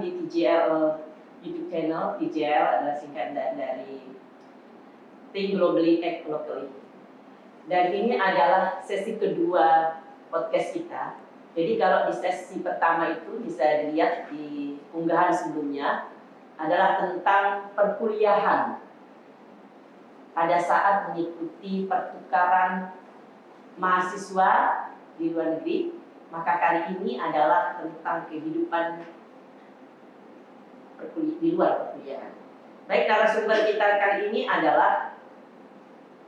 di TJL YouTube channel. TJL adalah singkatan dari Think Globally, Act Locally. Dan ini adalah sesi kedua podcast kita. Jadi kalau di sesi pertama itu bisa dilihat di unggahan sebelumnya adalah tentang perkuliahan pada saat mengikuti pertukaran mahasiswa di luar negeri. Maka kali ini adalah tentang kehidupan di luar perkuliahan. Baik, narasumber kita kali ini adalah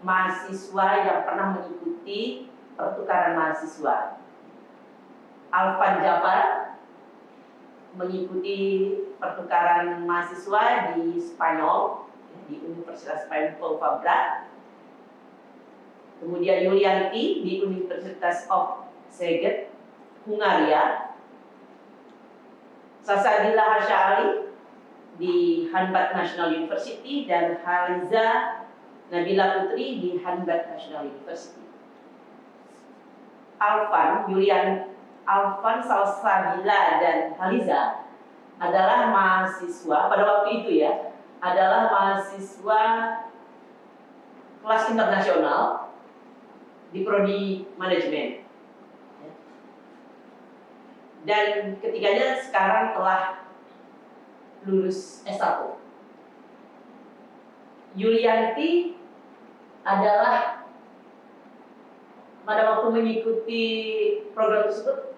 mahasiswa yang pernah mengikuti pertukaran mahasiswa. Alvan Jafar mengikuti pertukaran mahasiswa di Spanyol, di Universitas Spanyol Fabra. Kemudian Yulianti di Universitas of Szeged, Hungaria. Sasadila Hasyali di Hanbat National University dan Haliza Nabila Putri di Hanbat National University. Alvan, Salsabila dan Haliza adalah mahasiswa pada waktu itu ya, adalah mahasiswa kelas internasional di prodi manajemen. Dan ketiganya sekarang telah lulus S1. Yulianti adalah pada waktu mengikuti program tersebut,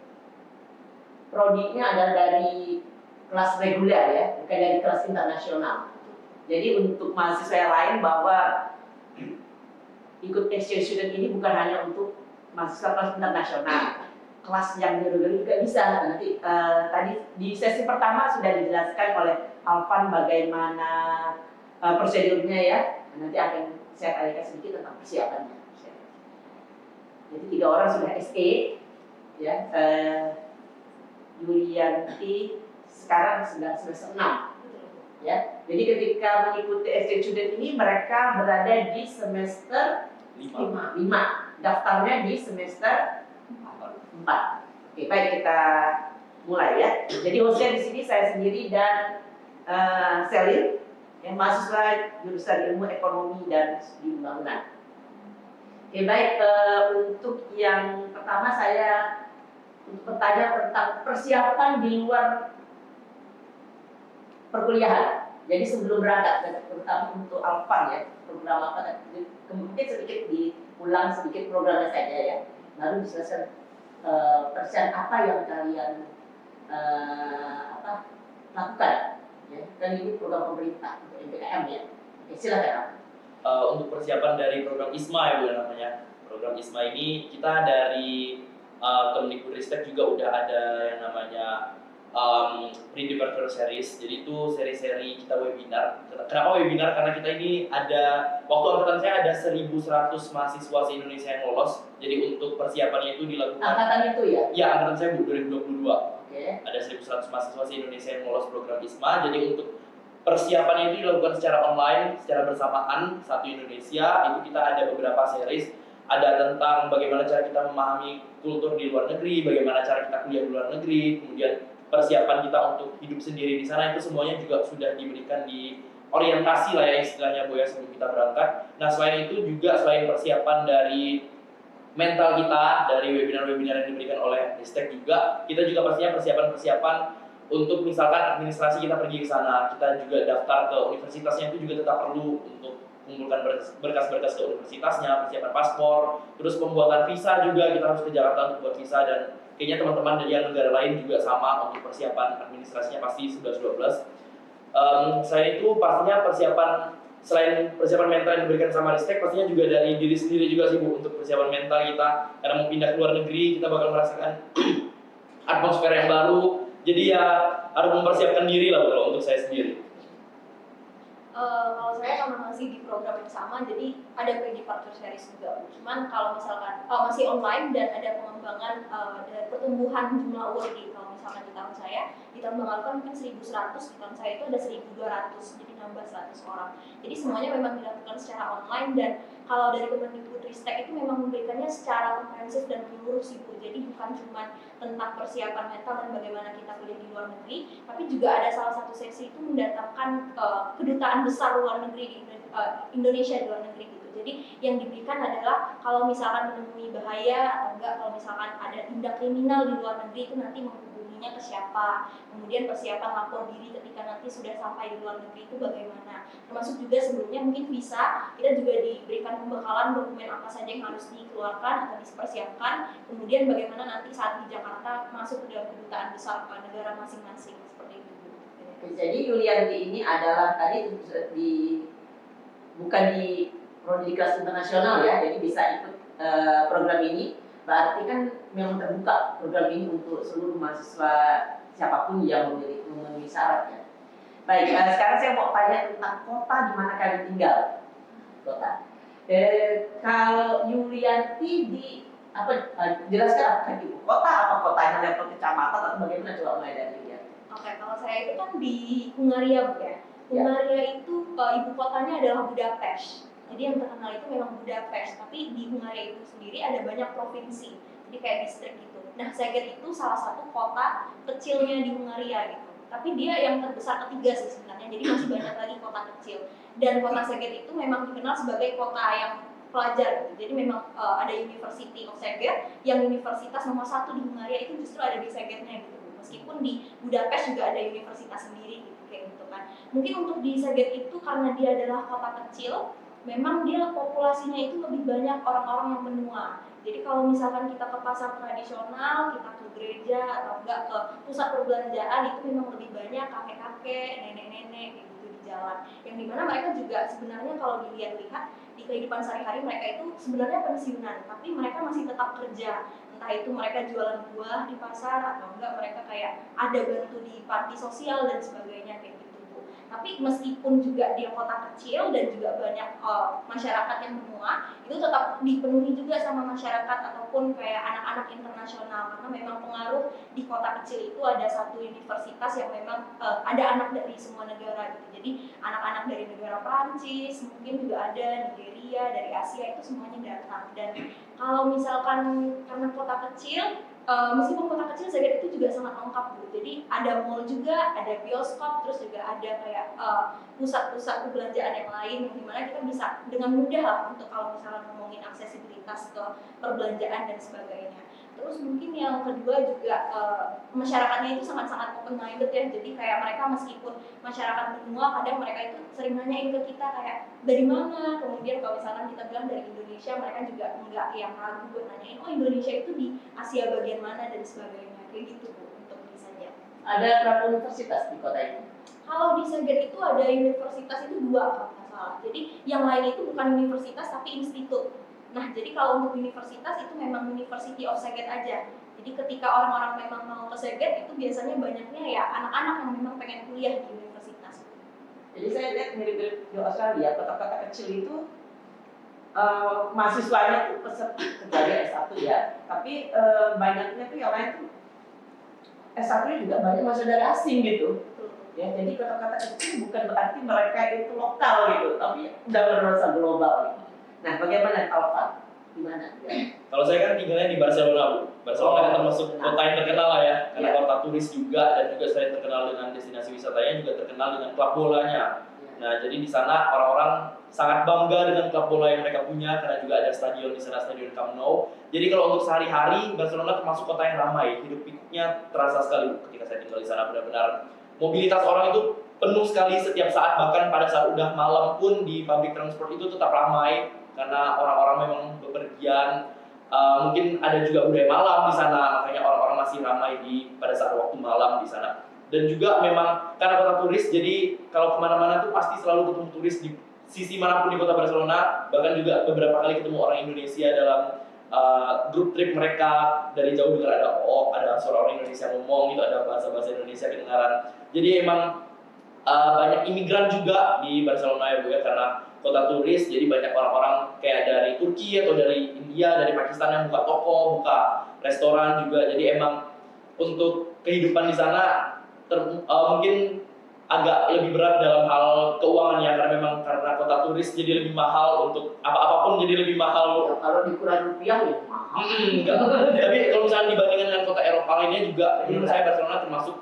prodinya adalah dari kelas reguler ya, bukan dari kelas internasional. Jadi untuk mahasiswa yang lain bahwa ikut exchange student ini bukan hanya untuk mahasiswa kelas internasional, kelas yang reguler juga bisa. Nanti tadi di sesi pertama sudah dijelaskan oleh Alvan bagaimana prosedurnya ya. Nanti akan saya tanyakan sedikit tentang persiapannya. Jadi 3 orang sudah SE, ya. Yulianti sekarang sudah semester 6, ya. Jadi ketika mengikuti exchange student ini mereka berada di semester 5. Daftarnya di semester 4. Oke, baik, kita mulai ya. Jadi hostnya di sini saya sendiri dan Selin, yang mahasiswa jurusan Ilmu Ekonomi dan Studi Pembangunan. Oke, baik, untuk yang pertama saya untuk bertanya tentang persiapan di luar perkuliahan. Jadi sebelum berangkat, terutama untuk Alvan ya, program apa? Mungkin sedikit diulang sedikit programnya saja ya. Lalu dijelaskan persiapan apa yang kalian lakukan. Ya, dan ini program pemerintah untuk MPKM ya. Oke, silakan. Untuk persiapan dari program ISMA ya Bu namanya. Program ISMA ini kita dari Kemdikbudristek juga udah ada yang namanya Pre-Departure Series. Jadi itu seri-seri kita webinar. Kenapa webinar? Karena kita ini ada, waktu angkatan saya ada 1.100 mahasiswa se-Indonesia yang lolos. Jadi untuk persiapannya itu dilakukan. Angkatan itu ya? Ya, angkatan saya Bu 2022. Okay. Ada 1.100 mahasiswa se-Indonesia yang lolos program ISMA. Jadi untuk persiapannya itu dilakukan secara online, secara bersamaan, satu Indonesia. Itu kita ada beberapa series. Ada tentang bagaimana cara kita memahami kultur di luar negeri, bagaimana cara kita kuliah di luar negeri, kemudian persiapan kita untuk hidup sendiri di sana, itu semuanya juga sudah diberikan di orientasi lah ya istilahnya Bu ya sebelum kita berangkat. Nah selain itu juga selain persiapan dari mental kita, dari webinar-webinar yang diberikan oleh Ristek juga, kita juga pastinya persiapan-persiapan untuk misalkan administrasi kita pergi ke sana, kita juga daftar ke universitasnya itu juga tetap perlu untuk mengumpulkan berkas-berkas ke universitasnya, persiapan paspor, terus pembuatan visa juga kita harus ke Jakarta untuk buat visa, dan kayaknya teman-teman dari negara lain juga sama untuk persiapan administrasinya pasti 11-12. Selain itu pastinya persiapan, selain persiapan mental yang diberikan sama Ristek, pastinya juga dari diri sendiri juga sih Bu untuk persiapan mental kita, karena mau pindah ke luar negeri kita bakal merasakan atmosfer yang baru, jadi ya harus mempersiapkan diri lah Bu kalau untuk saya sendiri. Kalau saya karena masih di program yang sama, jadi ada pre-departure series juga. Cuman kalau misalkan masih online dan ada pengembangan dan pertumbuhan jumlah awardee. Kalau misalkan di tahun saya, di tahun lalu kan mungkin 1.100, di tahun saya itu ada 1.200, jadi nambah 100 orang. Jadi semuanya memang dilakukan secara online, dan kalau dari Kemendikbudristek itu memang memberikannya secara komprehensif dan menyeluruh sih Bu. Jadi bukan cuma tentang persiapan mental dan bagaimana kita kuliah di luar negeri, tapi juga ada salah satu sesi itu mendatangkan kedutaan besar luar negeri di Indonesia di luar negeri gitu. Jadi yang diberikan adalah kalau misalkan menemui bahaya atau enggak, kalau misalkan ada tindak kriminal di luar negeri itu nanti menghubunginya ke siapa, kemudian persiapan lapor diri ketika nanti sudah sampai di luar negeri itu bagaimana, termasuk juga sebelumnya mungkin bisa kita juga diberikan pembekalan dokumen apa saja yang harus dikeluarkan atau dipersiapkan, kemudian bagaimana nanti saat di Jakarta masuk ke dalam kedutaan besar negara masing-masing seperti itu. Jadi Yulianti ini adalah tadi bukan di prodi kelas internasional ya, jadi bisa ikut program ini. Berarti kan memang terbuka program ini untuk seluruh mahasiswa siapapun yang memenuhi syaratnya. Baik, sekarang saya mau tanya tentang kota di mana kalian tinggal. Kota. Kalau Yulianti di jelaskan apakah di ibu kota, apa kotanya level kecamatan atau bagaimana, coba mulai dari Yulianti. Oke, kalau saya itu kan di Hungaria Bu ya. Hungaria itu ibu kotanya adalah Budapest. Jadi yang terkenal itu memang Budapest, tapi di Hungaria itu sendiri ada banyak provinsi, jadi kayak distrik gitu. Nah, Szeged itu salah satu kota kecilnya di Hungaria gitu. Tapi dia yang terbesar ketiga sih sebenarnya, jadi masih banyak lagi kota kecil. Dan kota Szeged itu memang dikenal sebagai kota yang pelajar gitu. Jadi memang ada University of Szeged, yang universitas nomor 1 di Hungaria itu justru ada di Szegednya gitu. Meskipun di Budapest juga ada universitas sendiri gitu, kayak gitu kan. Mungkin untuk di Szeged itu karena dia adalah kota kecil, memang dia populasinya itu lebih banyak orang-orang yang menua. Jadi kalau misalkan kita ke pasar tradisional, kita ke gereja atau enggak ke pusat perbelanjaan, itu memang lebih banyak kakek-kakek, nenek-nenek gitu di jalan. Yang dimana mereka juga sebenarnya kalau dilihat-lihat di kehidupan sehari-hari mereka itu sebenarnya pensiunan, tapi mereka masih tetap kerja. Entah itu mereka jualan buah di pasar atau enggak mereka kayak ada bantu di panti sosial dan sebagainya kayak gitu. Tapi meskipun juga dia kota kecil dan juga banyak masyarakat yang menua, itu tetap dipenuhi juga sama masyarakat ataupun kayak anak-anak internasional, karena memang pengaruh di kota kecil itu ada satu universitas yang memang ada anak dari semua negara gitu. Jadi anak-anak dari negara Prancis, mungkin juga ada Nigeria, dari Asia, itu semuanya datang. Dan kalau misalkan karena kota kecil, meskipun kota kecil Szeged itu juga sangat lengkap Bu. Jadi ada mall juga, ada bioskop, terus juga ada kayak pusat-pusat perbelanjaan yang lain yang dimana kita bisa dengan mudah lah untuk kalau misalnya ngomongin aksesibilitas ke perbelanjaan dan sebagainya. Terus mungkin yang kedua juga masyarakatnya itu sangat-sangat open minded ya. Jadi kayak mereka meskipun masyarakat benua, kadang mereka itu sering nanyain ke kita kayak dari mana. Kemudian kalau misalkan kita bilang dari Indonesia, mereka juga enggak yang ragu buat nanyain, oh Indonesia itu di Asia bagian mana dan sebagainya. Kayak gitu Bu untuk di Szeged. Ada berapa universitas di kota ini? Kalau di Szeged itu ada universitas itu 2 kalau nggak salah. Jadi yang lain itu bukan universitas tapi institut. Nah, jadi kalau untuk universitas itu memang University of Szeged aja. Jadi ketika orang-orang memang mau ke Szeged itu biasanya banyaknya ya anak-anak yang memang pengen kuliah di universitas. Jadi saya lihat mirip-mirip di Australia, kota-kota kecil itu mahasiswanya tuh kecuali S1 ya, tapi banyaknya tuh yang lain tuh S1-nya juga banyak mahasiswa dari asing gitu. Ya, jadi kota-kota kecil bukan berarti mereka itu lokal gitu, tapi udah bernuansa global gitu. Nah, bagaimana Alfa? Gimana? Ya. Kalau saya kan tinggalnya di Barcelona, Bu. Barcelona kan termasuk kota yang terkenal lah ya, karena kota turis juga, dan juga selain terkenal dengan destinasi wisatanya juga terkenal dengan klub bolanya. Nah, jadi di sana orang-orang sangat bangga dengan klub bola yang mereka punya karena juga ada stadion di sana, Stadion Camp Nou. Jadi kalau untuk sehari-hari Barcelona termasuk kota yang ramai, hidup pikuknya terasa sekali ketika saya tinggal di sana. Benar-benar mobilitas orang itu penuh sekali setiap saat, bahkan pada saat udah malam pun di public transport itu tetap ramai karena orang-orang memang bepergian. Mungkin ada juga budaya malam di sana, makanya orang-orang masih ramai pada saat waktu malam di sana. Dan juga memang karena kota turis, jadi kalau kemana-mana tuh pasti selalu ketemu turis di sisi manapun di kota Barcelona. Bahkan juga beberapa kali ketemu orang Indonesia dalam grup trip mereka, dari jauh dengar ada suara orang Indonesia ngomong gitu, ada bahasa-bahasa Indonesia kedengaran. Jadi emang banyak imigran juga di Barcelona ya Bu ya, karena kota turis, jadi banyak orang-orang kayak dari Turki atau dari India, dari Pakistan yang buka toko, buka restoran juga. Jadi emang untuk kehidupan di sana mungkin agak lebih berat dalam hal keuangannya, karena memang karena kota turis jadi lebih mahal, untuk apapun jadi lebih mahal. Ya, kalau dikurangi rupiah ya mahal. Enggak. Tapi kalau misalnya dibandingkan dengan kota Eropa lainnya juga, menurut saya Barcelona termasuk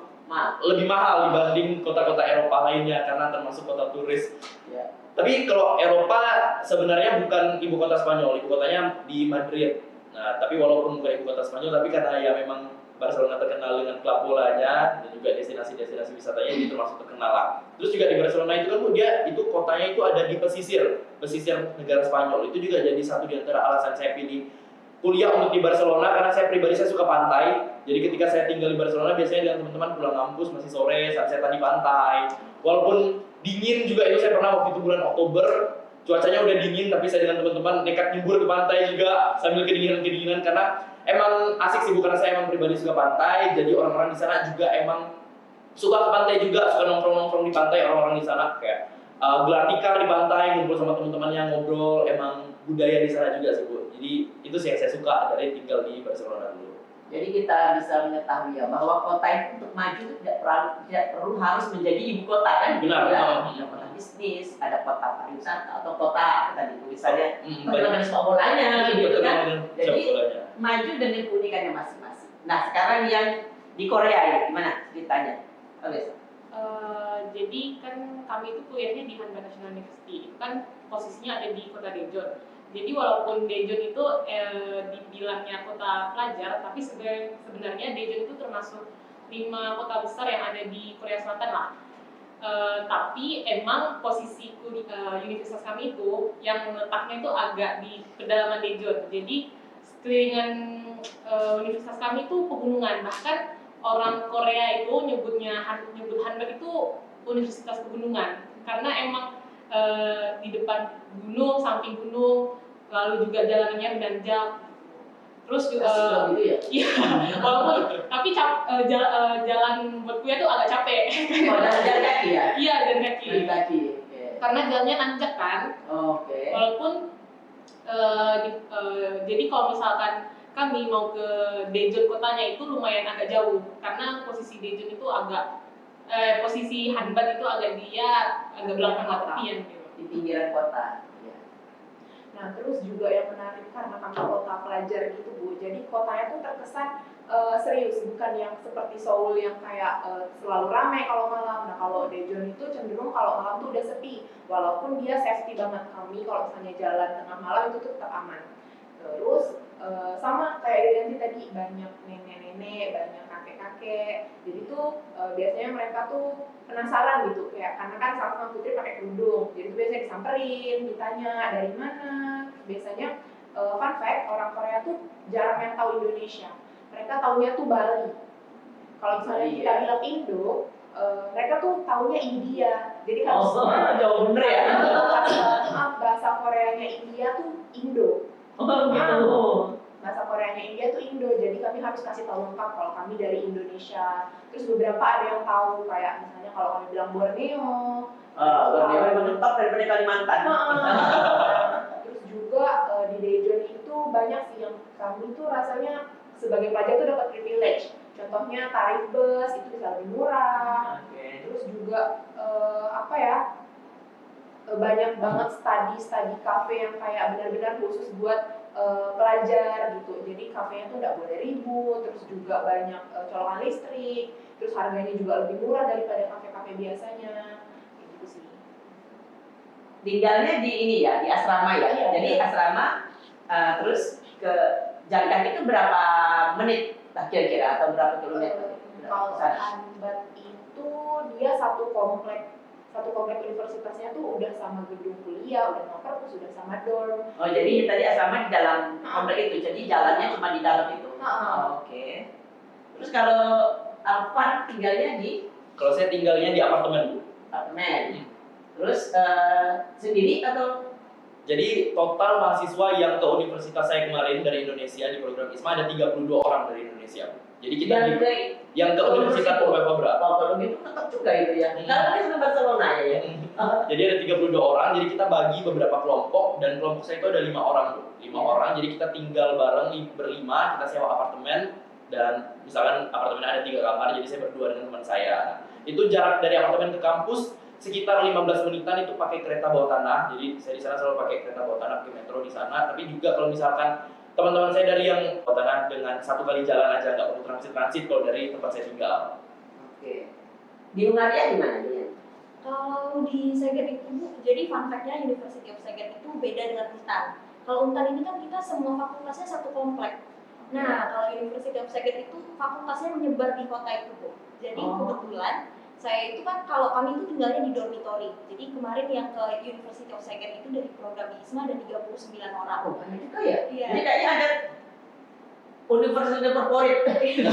lebih mahal dibanding kota-kota Eropa lainnya karena termasuk kota turis. Ya. Tapi kalau Eropa sebenarnya bukan ibu kota Spanyol, ibu kotanya di Madrid. Nah, tapi walaupun bukan ibu kota Spanyol, tapi karena ya memang Barcelona terkenal dengan klub bolanya dan juga destinasi-destinasi wisatanya, jadi termasuk terkenal lah. Terus juga di Barcelona itu kan kotanya itu ada di pesisir negara Spanyol. Itu juga jadi satu di antara alasan saya pilih kuliah untuk di Barcelona, karena saya pribadi saya suka pantai. Jadi ketika saya tinggal di Barcelona biasanya dengan teman-teman pulang kampus masih sore, sunsetan di pantai. Walaupun dingin juga, itu saya pernah waktu itu bulan Oktober, cuacanya udah dingin tapi saya dengan teman-teman nekat nyebur ke pantai juga sambil kedinginan karena emang asik sih, karena saya emang pribadi suka pantai. Jadi orang-orang di sana juga emang suka ke pantai juga, suka nongkrong-nongkrong di pantai. Orang-orang di sana kayak gelar tikar di pantai, ngumpul sama teman-temannya, ngobrol. Emang budaya di sana juga sih, Bu. Jadi itu sih yang saya suka dari tinggal di Barcelona dulu. Jadi kita bisa mengetahui ya bahwa kota itu untuk maju itu tidak perlu harus menjadi ibu kota kan? Benar. Ya. Ada kota bisnis, ada kota pariwisata atau kota tadi misalnya kota sepak bolanya gitu kan? Jadi maju dengan keunikannya masing-masing. Nah sekarang yang di Korea ya gimana ceritanya? Jadi kan kami itu kuliahnya di Hanba National University, itu kan posisinya ada di kota Daejeon. Jadi walaupun Daejeon itu dibilangnya kota pelajar, tapi sebenarnya Daejeon itu termasuk 5 kota besar yang ada di Korea Selatan lah. Tapi emang posisi universitas kami itu yang letaknya itu agak di pedalaman Daejeon. Jadi sekelilingan universitas kami itu pegunungan, bahkan orang Korea itu nyebut Hanba itu universitas pegunungan karena emang di depan gunung, samping gunung, lalu juga jalanannya menanjak. Terus juga iya, walaupun tapi jalan buat kuliah tuh agak capek. Oh, jalan kaki ya? Iya, jalan kaki. Jalan kaki. Karena jalannya nanjak kan. Oke. Walaupun jadi kalau misalkan kami mau ke Daejeon kotanya itu lumayan agak jauh karena posisi Daejeon itu posisi Hanban itu agak belakang tepian gitu. Di pinggiran kota. Ya. Nah terus juga yang menarik karena kami kota pelajar gitu Bu, jadi kotanya tuh terkesan serius, bukan yang seperti Seoul yang kayak selalu ramai kalau malam. Nah kalau Daejeon itu cenderung kalau malam tuh udah sepi, walaupun dia safety banget. Kami kalau misalnya jalan tengah malam itu tuh tetap aman. Terus sama kayak Irianti tadi, banyak nenek-nenek, banyak kakek-kakek. Jadi tuh biasanya mereka tuh penasaran gitu, kayak karena kan Salma Putri pakai kerudung, jadi tuh biasanya disamperin, ditanya dari mana. Biasanya fun fact, orang Korea tuh jarang yang tahu Indonesia, mereka taunya tuh Bali. Kalau misalnya kita bilang Indo, mereka tuh taunya India. Jadi harus jauh bener ya. Bahasa Koreanya India tuh Indo. Bahasa Koreanya India tuh Indo, jadi kami harus kasih tahu lengkap kalau kami dari Indonesia. Terus beberapa ada yang tahu, kayak misalnya kalau kami bilang Borneo. Borneo memang lengkap daripada Kalimantan. Terus juga di Daejeon itu banyak sih yang kami tuh rasanya sebagai pelajar tuh dapat privilege. Contohnya tarif bus itu bisa lebih murah. Terus juga banyak banget study cafe yang kayak benar-benar khusus buat pelajar gitu. Jadi kafenya tuh nggak boleh ribut, terus juga banyak colokan listrik, terus harganya juga lebih murah daripada kafe-kafe biasanya. Gitu sih. Tinggalnya di ini ya, di asrama ya. Iya, Jadi iya. asrama terus ke jalan kaki itu berapa menit kira-kira atau berapa kilometer? Kalau Hanban itu dia satu komplek universitasnya tuh udah sama gedung kuliah, udah sama perpus, udah sama dorm. Oh jadi tadi asrama di dalam komplek itu, jadi jalannya cuma di dalam itu. Oke. Terus kalau Alvan tinggalnya di? Kalau saya tinggalnya di apartemen. Apartemen. Terus sendiri atau? Jadi total mahasiswa yang ke universitas saya kemarin dari Indonesia di program ISMA ada 32 orang dari Indonesia. Jadi kita yang ke Universitas Pompeu Fabra. Oh, kalau gitu tetap juga itu ya. Karena dia sudah Barcelona ya. Jadi ada 32 orang, jadi kita bagi beberapa kelompok dan kelompok saya itu ada 5 orang tuh. 5 orang, jadi kita tinggal bareng berlima, kita sewa apartemen dan misalkan apartemen ada 3 kamar, jadi saya berdua dengan teman saya. Itu jarak dari apartemen ke kampus sekitar 15 menitan itu pakai kereta bawah tanah. Jadi saya di sana selalu pakai kereta bawah tanah, pakai metro di sana. Tapi juga kalau misalkan teman-teman saya dari yang bawah tanah dengan 1 kali jalan aja, nggak perlu transit kalau dari tempat saya tinggal. Oke. Di Hungaria gimana dia? Kalau di Szeged itu Bu, jadi fun fact-nya University of Szeged itu beda dengan Untan. Kalau Untan ini kan kita semua fakultasnya satu komplek. Nah, kalau University of Szeged itu fakultasnya menyebar di kota itu Bu. Jadi kebetulan saya itu kan kalau kami itu tinggalnya di dormitory. Jadi kemarin yang ke University of Szeged itu dari program ISMA ada 39 orang. Oh, banyak juga ya? Iya. Jadi kayaknya ada universitas favorit. Gitu.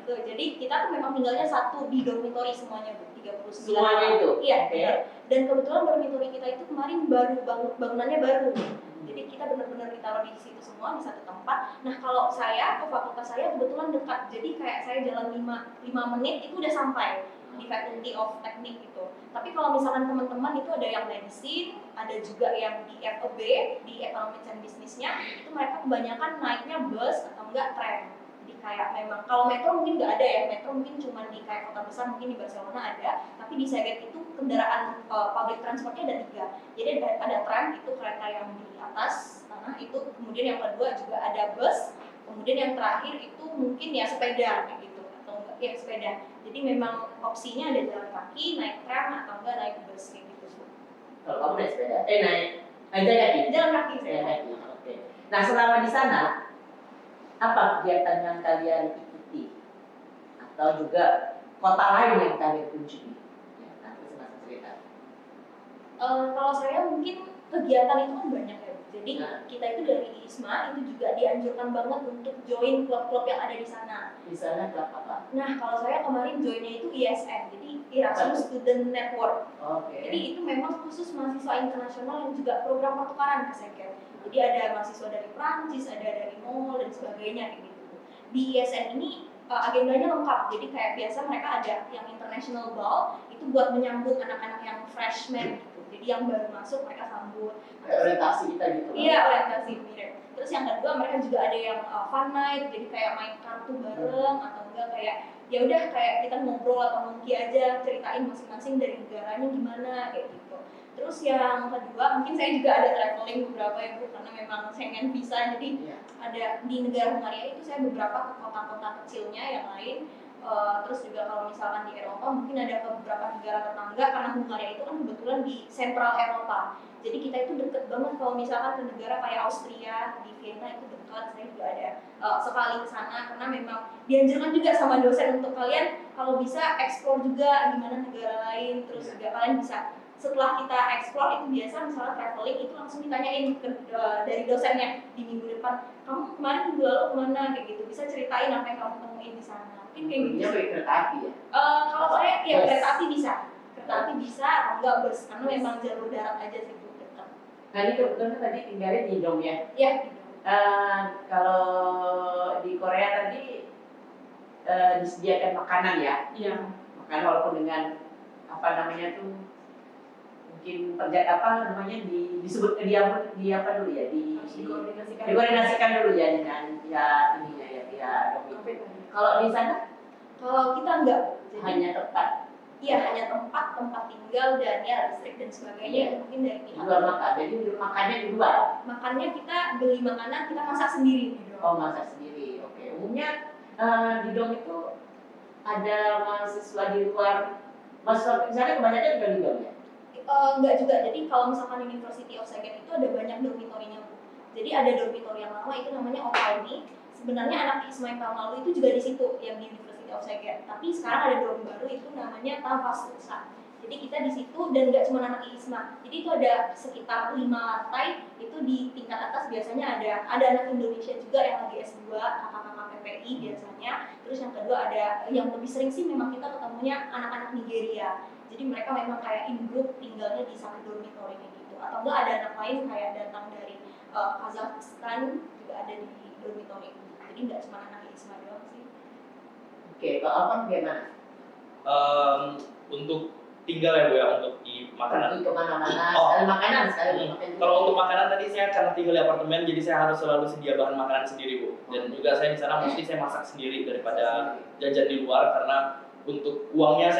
Jadi kita tuh memang tinggalnya satu di dormitory semuanya Bu, 39 Semuanya orang. itu? Iya, Oke. benar. Dan kebetulan dormitory kita itu kemarin baru bangunannya baru. Jadi kita benar-benar ditaruh di situ semua di satu tempat. Nah, kalau saya ke fakultas saya kebetulan dekat. Jadi kayak saya jalan 5 menit itu udah sampai di Faculty of Technique itu. Tapi kalau misalkan teman-teman itu ada yang medicine, ada juga yang di FEB, di Economics and Business-nya, itu mereka kebanyakan naiknya bus atau enggak tram. Jadi kayak memang kalau metro mungkin nggak ada ya, metro mungkin cuma di kayak kota besar, mungkin di Barcelona ada, tapi di Szeged itu kendaraan public transportnya ada 3. Jadi ada tram, itu kereta yang di atas tanah itu, kemudian yang kedua juga ada bus, kemudian yang terakhir itu mungkin ya sepeda kayak gitu atau enggak ya sepeda. Jadi memang opsinya ada jalan kaki, naik tram atau enggak naik bus kayak gitu. Kalau kamu naik sepeda, naik kaki. Jalan kaki Jalan saya. kaki. Oke. Nah, selama di sana apa kegiatan yang kalian ikuti atau juga kota lain yang kalian kunjungi? Ya, nanti semasa cerita. Kalau saya mungkin kegiatan itu kan banyak ya. Jadi Nah. kita itu dari ISMA itu juga dianjurkan banget untuk join klub-klub yang ada di sana. Di sana klub apa? Nah, kalau saya kemarin joinnya itu ISN, jadi Erasmus Student Network. Oke. Jadi itu memang khusus mahasiswa internasional yang juga program pertukaran ke Szeged. Jadi ada mahasiswa dari Prancis, ada dari Mongol dan sebagainya kayak gitu. Di ISN ini agendanya lengkap. Jadi kayak biasa mereka ada yang international ball itu buat menyambut anak-anak yang freshman gitu. Jadi yang baru masuk mereka sambut. Kayak orientasi kita gitu. Iya, orientasi mirip. Terus yang kedua mereka juga ada yang fun night, jadi kayak main kartu bareng atau enggak kayak ya udah kayak kita ngobrol atau monkey aja, ceritain masing-masing dari negaranya gimana kayak gitu. Terus yang kedua mungkin saya juga ada traveling beberapa ya Bu, karena memang Schengen visa, jadi Iya. ada di negara Hungaria itu saya beberapa ke kota-kota kecilnya yang lain. Terus juga kalau misalkan di Eropa mungkin ada ke beberapa negara tetangga karena Hungaria itu kan kebetulan di sentral Eropa. Jadi kita itu deket banget kalau misalkan ke negara kayak Austria, di Vienna itu dekat. Saya juga ada sekali ke sana karena memang dianjurkan juga sama dosen untuk kalian kalau bisa explore juga gimana negara lain. Terus juga kalian bisa setelah kita explore itu biasa misalnya traveling itu langsung ditanyain dari dosennya di minggu depan, kamu kemarin minggu lalu kemana kayak gitu, bisa ceritain apa yang kamu temuin di sana. Mungkin kayak gitu. Dia pakai kereta api ya? Kalau saya ya Bus. kereta api bisa atau enggak bus karena memang jalur darat aja sih Bu, dekat. Nah, ini kebetulan tadi tinggalnya di Dong ya. Ya gitu. Kalau di Korea tadi disediakan makanan ya. Iya. Makanan walaupun dengan apa namanya tuh mungkin disebut di apa dulu ya dikoordinasikan dulu ya dengan pihak ininya ya pihak Dong. Kalau di sana Kalau kita enggak, jadi hanya tempat iya hanya tempat tinggal dan ya listrik dan sebagainya Iya. mungkin dari di pihak. luar makan. Jadi makannya di luar. Makannya kita beli makanan, kita masak sendiri gitu. Oh, masak sendiri. Oke. Umumnya di Dong itu ada mahasiswa di luar. Mahasiswa di sana kebanyakan juga di Dong ya. Enggak juga, jadi kalau misalkan University of Szeged itu ada banyak dormitorinya Bu. Jadi ada dormitori yang lama itu namanya Opalmi. Sebenarnya anak ISMA yang tahun lalu itu juga di situ yang di University of Szeged. Tapi sekarang ada dorm baru itu namanya Tavaslusa. Jadi kita di situ dan nggak cuma anak ISMA. Jadi itu ada sekitar 5 lantai. Itu di tingkat atas biasanya ada anak Indonesia juga yang lagi S2, kakak-kakak PPI biasanya. Terus yang kedua ada yang lebih sering sih memang kita ketemunya anak-anak Nigeria. Jadi mereka memang kayak in group tinggalnya di satu dormitory kayak gitu. Atau enggak ada anak lain kayak datang dari Kazakhstan juga ada di dormitory. Jadi nggak cuma anak ISMA doang sih. Oke, kalau Alvan bagaimana? Untuk tinggal ya Bu ya, untuk di makanan. Pergi kemana-mana, Oh. sekali makanan, sekali makan. Kalau untuk makanan tadi saya karena tinggal di apartemen, jadi saya harus selalu sedia bahan makanan sendiri Bu. Dan juga saya di sana mesti saya masak sendiri daripada jajan di luar karena untuk uangnya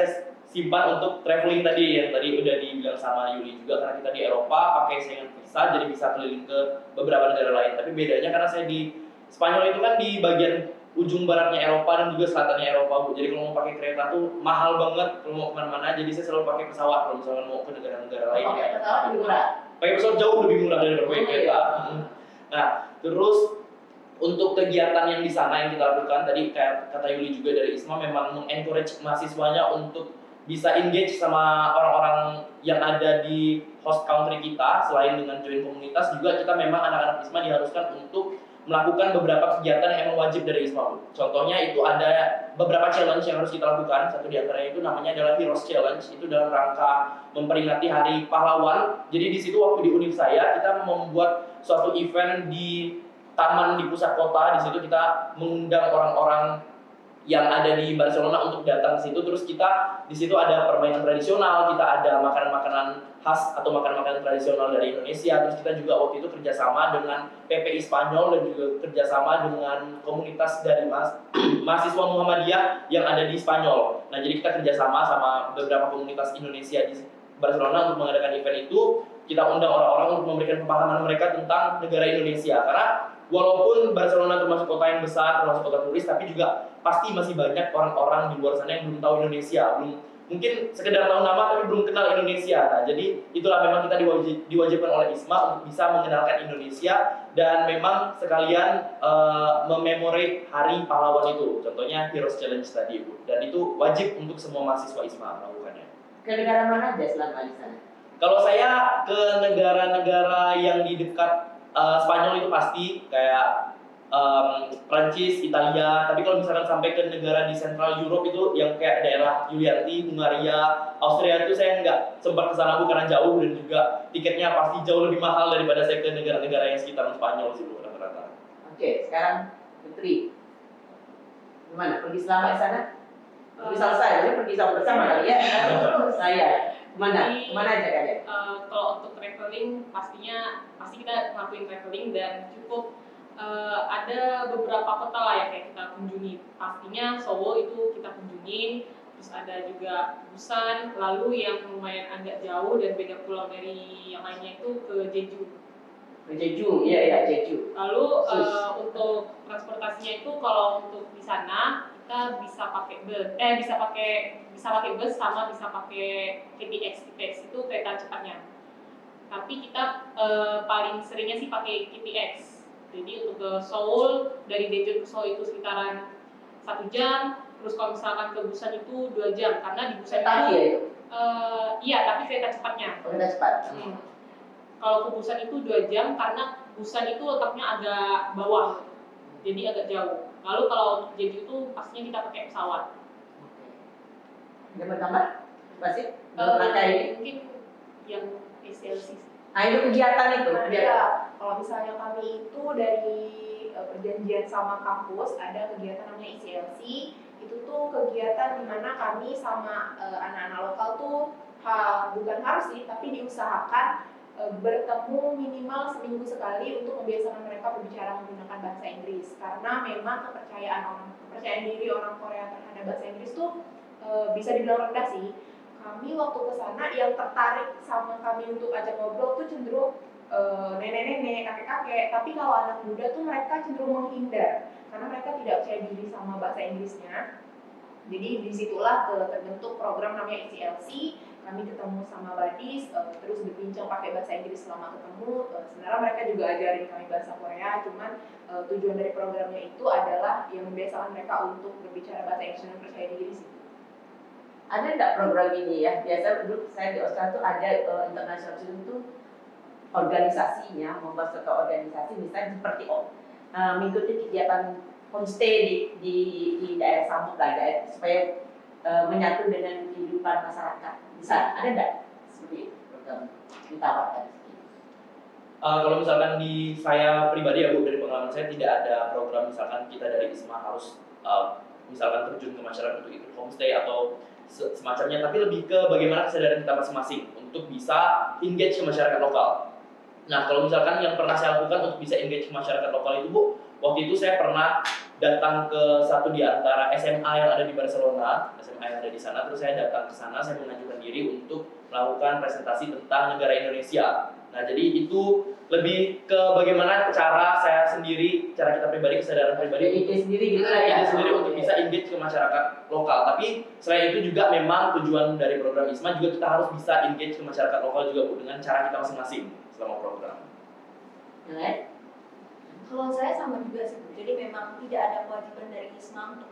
simpan untuk traveling tadi yang tadi udah dibilang sama Yuli juga, karena kita di Eropa pakai saingan visa jadi bisa keliling ke beberapa negara lain. Tapi bedanya karena saya di Spanyol itu kan di bagian ujung baratnya Eropa dan juga selatannya Eropa, Bu. Jadi kalau mau pakai kereta tuh mahal banget kalau mau kemana-mana, jadi saya selalu pakai pesawat kalau misalkan mau ke negara-negara lain. Pakai pesawat lebih murah. Pakai pesawat jauh lebih murah daripada pakai kereta. Nah, terus untuk kegiatan yang di sana yang kita lakukan tadi kayak kata Yuli juga dari ISMA memang mengencourage mahasiswanya untuk bisa engage sama orang-orang yang ada di host country kita. Selain dengan join komunitas juga kita memang anak-anak ISMA diharuskan untuk melakukan beberapa kegiatan yang emang wajib dari ISMA. Contohnya itu ada beberapa challenge yang harus kita lakukan. Satu di antaranya itu namanya adalah Heroes Challenge. Itu dalam rangka memperingati Hari Pahlawan. Jadi di situ waktu di univ saya kita membuat suatu event di taman di pusat kota. Di situ kita mengundang orang-orang yang ada di Barcelona untuk datang ke situ. Terus kita di situ ada permainan tradisional, kita ada makanan-makanan khas atau makanan-makanan tradisional dari Indonesia. Terus kita juga waktu itu kerjasama dengan PPI Spanyol dan juga kerjasama dengan komunitas dari mahasiswa Muhammadiyah yang ada di Spanyol. Nah, jadi kita kerjasama sama beberapa komunitas Indonesia di Barcelona untuk mengadakan event itu. Kita undang orang-orang untuk memberikan pemahaman mereka tentang negara Indonesia. Karena walaupun Barcelona termasuk kota yang besar, termasuk kota turis, tapi juga pasti masih banyak orang-orang di luar sana yang belum tahu Indonesia, mungkin sekedar tahu nama tapi belum kenal Indonesia. Nah, jadi itulah memang kita diwajibkan oleh ISMA untuk bisa mengenalkan Indonesia dan memang sekalian mememorate Hari Pahlawan itu. Contohnya Heroes Challenge tadi, Bu. Dan itu wajib untuk semua mahasiswa ISMA melakukannya. Ke negara mana aja selama di sana? Kalau saya ke negara-negara yang di dekat Spanyol itu pasti kayak Prancis, Italia. Tapi kalau misalkan sampai ke negara di Central Europe itu yang kayak daerah Yulianti, Hungaria, Austria itu saya nggak sempat ke sana, Bu, karena jauh dan juga tiketnya pasti jauh lebih mahal daripada saya ke negara-negara yang sekitar Spanyol sih, Bu, rata-rata. Oke, sekarang Putri. Gimana? Pergi selama di sana? Pergi selesai, jadi pergi sama bersama kali ya? Saya. Kemana aja kalian? Kalau untuk traveling pasti kita ngelakuin traveling dan cukup ada beberapa kota lah ya kayak kita kunjungi. Pastinya Solo itu kita kunjungin, terus ada juga Busan, lalu yang lumayan agak jauh dan beda pulau dari yang lainnya itu ke Jeju. Ke Jeju, iya Jeju. Lalu untuk transportasinya itu kalau untuk di sana kita bisa pakai bus sama bisa pakai KTX itu kereta cepatnya. Tapi kita paling seringnya sih pakai KTX. Jadi untuk ke Seoul dari Daejeon ke Seoul itu sekitaran 1 jam. Terus kalau misalkan ke Busan itu 2 jam karena di Busan itu iya tapi kereta cepatnya. Kereta cepat. Kalau ke Busan itu 2 jam karena Busan itu letaknya agak bawah. Jadi agak jauh. Lalu kalau untuk Jeju itu pastinya kita pakai pesawat. Ada mau tambah? Masih? Pakai Mungkin yang SLC. Nah, itu kegiatan itu. Ya, kalau misalnya kami itu dari perjanjian sama kampus ada kegiatan namanya ICLC. Itu tuh kegiatan di mana kami sama anak-anak lokal tuh bukan harus sih, tapi diusahakan bertemu minimal seminggu sekali untuk membiasakan mereka berbicara menggunakan bahasa Inggris, karena memang kepercayaan diri orang Korea terhadap bahasa Inggris tuh bisa dibilang rendah sih. Kami waktu ke sana yang tertarik sama kami untuk ajak ngobrol tuh cenderung nenek-nenek, kakek-kakek, tapi kalau anak muda tuh mereka cenderung menghindar karena mereka tidak percaya diri sama bahasa Inggrisnya. Jadi disitulah terbentuk program namanya ICLC. Kami ketemu sama Badis, terus berbincang pakai bahasa Inggris selama ketemu. Sebenarnya mereka juga ajarin kami bahasa Korea, cuman tujuan dari programnya itu adalah yang membiasakan mereka untuk berbicara bahasa Inggris dan percaya diri sih. Ada nggak program ini ya? Biasa dulu saya di Australia tuh ada international student tuh organisasinya, membuat suatu organisasi misalnya seperti mengikuti kegiatan homestay di daerah Samut lah, supaya menyatu dengan kehidupan masyarakat. Bisa ada nggak seperti itu program ditawarkan? Kalau misalkan di saya pribadi ya, Bu, dari pengalaman saya tidak ada program misalkan kita dari ISMA harus misalkan terjun ke masyarakat untuk ikut homestay atau semacamnya, tapi lebih ke bagaimana kesadaran kita masing-masing untuk bisa engage ke masyarakat lokal. Nah, kalau misalkan yang pernah saya lakukan untuk bisa engage ke masyarakat lokal itu, Bu, Waktu itu saya pernah datang ke satu di antara SMA yang ada di Barcelona, SMA yang ada di sana. Terus saya datang ke sana, saya mengajukan diri untuk melakukan presentasi tentang negara Indonesia. Nah, jadi itu lebih ke bagaimana cara saya sendiri, cara kita pribadi, kesadaran pribadi ide sendiri gitu lah ya. ide sendiri untuk bisa engage ke masyarakat lokal. Tapi selain itu juga memang tujuan dari program ISMA juga kita harus bisa engage ke masyarakat lokal juga Bu, dengan cara kita masing-masing selama program. Yang lain? Kalau saya sama juga sih, Bu. Jadi memang tidak ada kewajiban dari ISMA untuk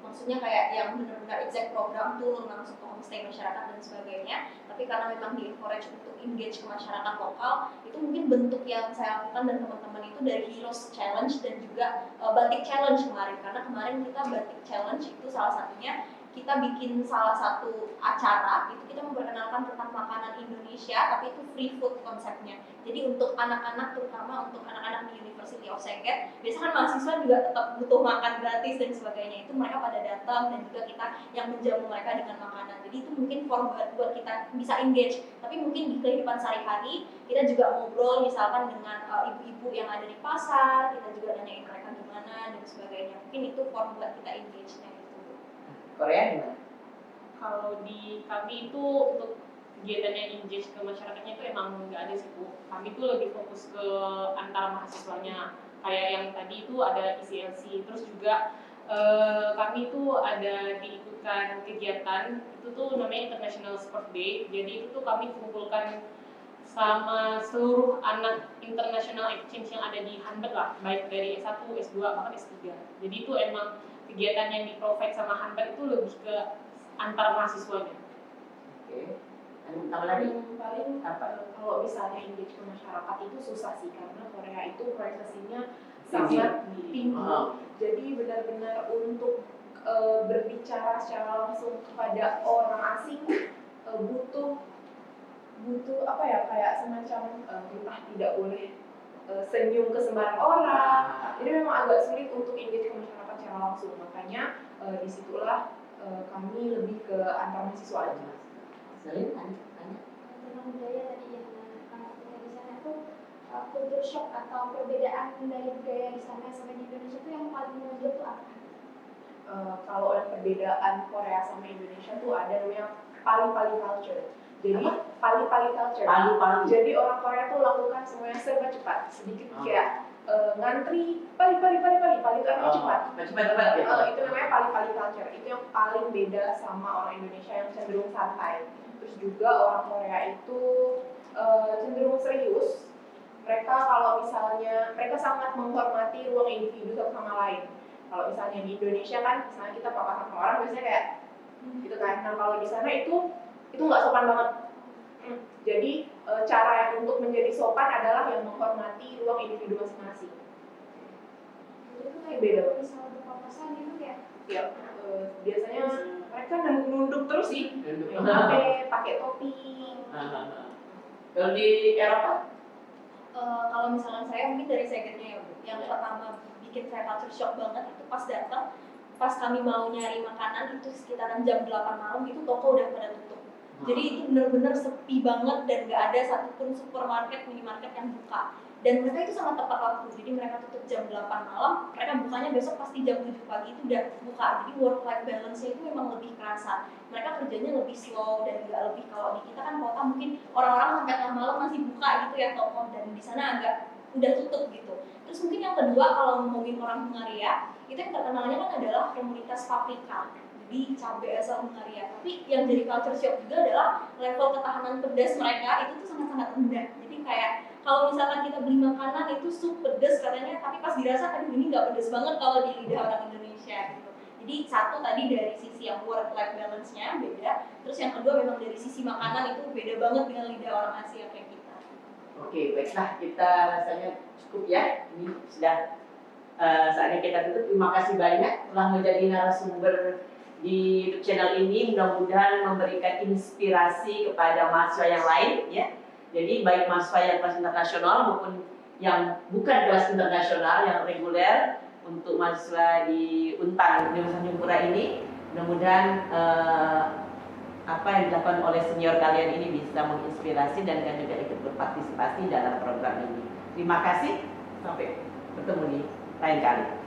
maksudnya kayak yang benar-benar exact program turun langsung ke homestay masyarakat dan sebagainya. Tapi karena memang di-encourage untuk engage ke masyarakat lokal, itu mungkin bentuk yang saya lakukan dan teman-teman itu dari Heroes Challenge dan juga Batik Challenge kemarin. Karena kemarin kita Batik Challenge itu salah satunya kita bikin salah satu acara, itu kita memperkenalkan tentang makanan Indonesia, tapi itu free food konsepnya. Jadi untuk anak-anak, terutama untuk anak-anak di University of Saget, biasanya kan mahasiswa juga tetap butuh makan gratis dan sebagainya. Itu mereka pada datang dan juga kita yang menjamu mereka dengan makanan. Jadi itu mungkin form buat kita bisa engage. Tapi mungkin di kehidupan sehari-hari kita juga ngobrol misalkan dengan ibu-ibu yang ada di pasar, kita juga nanyain mereka gimana dan sebagainya. Mungkin itu form buat kita engage-nya. Korea gimana? Kalau di kami itu untuk kegiatan yang engage ke masyarakatnya itu emang nggak ada sih Bu. Kami tuh lebih fokus ke antara mahasiswanya. Kayak yang tadi itu ada ICLC, terus juga kami itu ada diikutkan kegiatan itu tuh namanya International Sport Day. Jadi itu tuh kami kumpulkan sama seluruh anak international exchange yang ada di Hanbet lah, baik dari S1, S2, bahkan S3. Jadi itu emang kegiatan yang di-provide sama Hanbet itu lebih ke antar mahasiswanya. Oke. Dan tambah lagi? Paling Apa? kalau misalnya engage ke masyarakat itu susah sih karena Korea itu privasinya sangat tinggi. Jadi benar-benar untuk berbicara secara langsung kepada orang asing butuh apa ya, kayak semacam kita tidak boleh senyum ke sembarang orang. Jadi memang agak sulit untuk engage ke masyarakat secara langsung. Makanya disitulah kami lebih ke antar mahasiswa aja. Selain tanya. Tentang budaya tadi ya, kalau kita di sana tuh culture shock atau perbedaan dari budaya di sana sama di Indonesia itu yang paling menonjol tuh apa? Kalau yang perbedaan Korea sama Indonesia tuh ada namanya pali-pali culture. Jadi pali-pali culture. Palu-palu. Jadi orang Korea tuh lakukan semuanya serba cepat, sedikit kayak ngantri pali itu artinya cepat. Cepat ya. Itu namanya pali-pali culture. Itu yang paling beda sama orang Indonesia yang cenderung santai. Terus juga orang Korea itu cenderung serius. Mereka kalau misalnya mereka sangat menghormati ruang individu satu sama lain. Kalau misalnya di Indonesia kan, misalnya kita papasan sama orang biasanya kayak gitu kan. Nah kalau di sana itu nggak sopan banget. Jadi cara yang untuk menjadi sopan adalah yang menghormati ruang individu masing-masing. Jadi itu kayak Beda. misal berpapasan gitu ya. Ya, biasanya mereka nunduk terus sih, Nunduk. pakai topi. Kalau di Eropa? Kalau misalnya saya mungkin dari Sagetnya ya Bu, yang pertama bikin saya culture shock banget itu pas datang, pas kami mau nyari makanan itu sekitaran jam 8 malam itu toko udah pada tutup. Jadi itu benar-benar sepi banget dan nggak ada satupun supermarket, minimarket yang buka. Dan mereka itu sangat tepat waktu, jadi mereka tutup jam 8 malam, mereka bukanya besok pasti jam 7 pagi itu udah buka. Jadi work-life balance-nya itu memang lebih kerasa. Mereka kerjanya lebih slow dan nggak lebih, kalau di kita kan kota mungkin orang-orang sampai tengah malam masih buka gitu ya toko, dan di sana agak udah tutup gitu. Terus mungkin yang kedua kalau ngomongin orang Hungaria, itu yang terkenalnya kan adalah komunitas paprika. Jadi cabai asal Hungaria. Tapi yang jadi culture shock juga adalah level ketahanan pedas mereka itu tuh sangat-sangat rendah. Jadi kayak kalau misalkan kita beli makanan itu sup pedas katanya, tapi pas dirasa aduh ini nggak pedas banget kalau di lidah orang Indonesia gitu. Jadi satu tadi dari sisi yang work life balance-nya beda, terus yang kedua memang dari sisi makanan itu beda banget dengan lidah orang Asia kayak kita. Oke, baiklah, kita rasanya cukup ya. Ini sudah saatnya kita tutup. Terima kasih banyak telah menjadi narasumber di YouTube channel ini. Mudah-mudahan memberikan inspirasi kepada mahasiswa yang lain ya. Jadi baik mahasiswa yang kelas internasional maupun yang bukan kelas internasional, yang reguler, untuk mahasiswa di Untan Universitas Tanjung Pura ini, mudah-mudahan apa yang dilakukan oleh senior kalian ini bisa menginspirasi dan kalian juga ikut berpartisipasi dalam program ini. Terima kasih, sampai bertemu di lain kali.